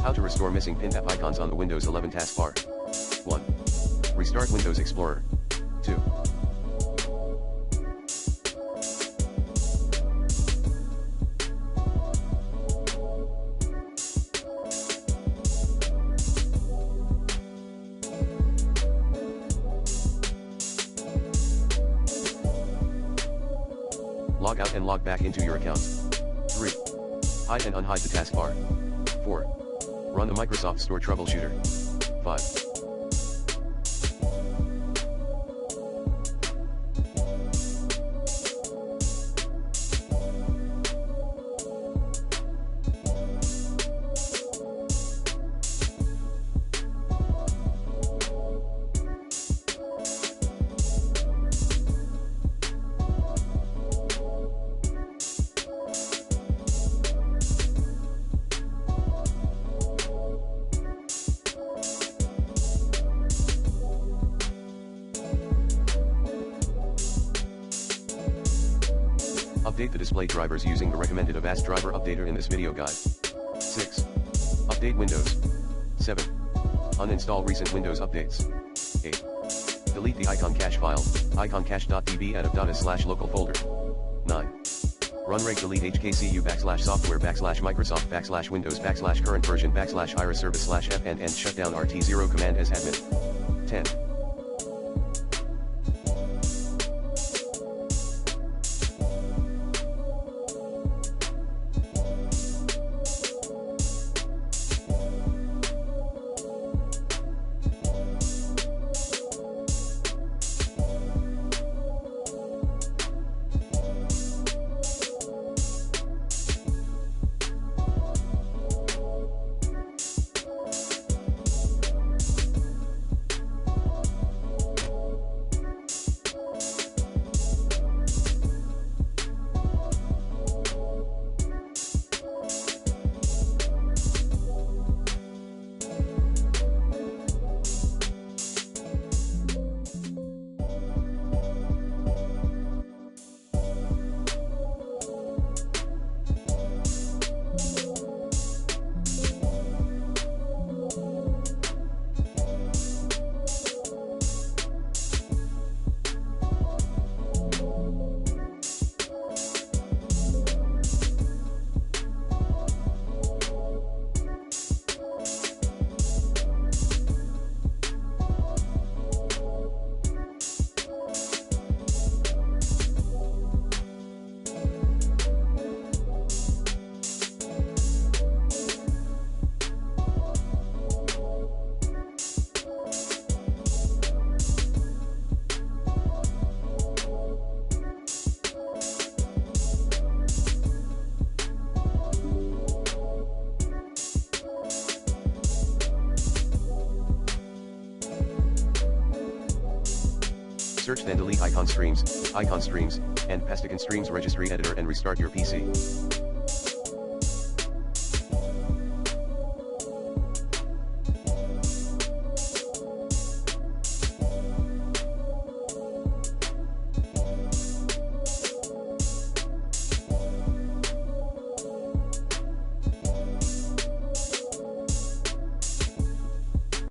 How to restore missing pinned app icons on the Windows 11 taskbar. 1. Restart Windows Explorer. 2. Log out and log back into your account. 3. Hide and unhide the taskbar. 4. Run the Microsoft Store troubleshooter. 5. Update the display drivers using the recommended Avast driver updater in this video guide. 6. Update Windows. 7. Uninstall recent Windows updates. 8. Delete the icon cache file, iconcache.db at of.is/local folder. 9. Run reg delete hkcu /software/microsoft/windows/current version /iris service/f and shutdown rt0 command as admin. 10. Search then delete icon streams, and paste icon streams registry editor and restart your PC.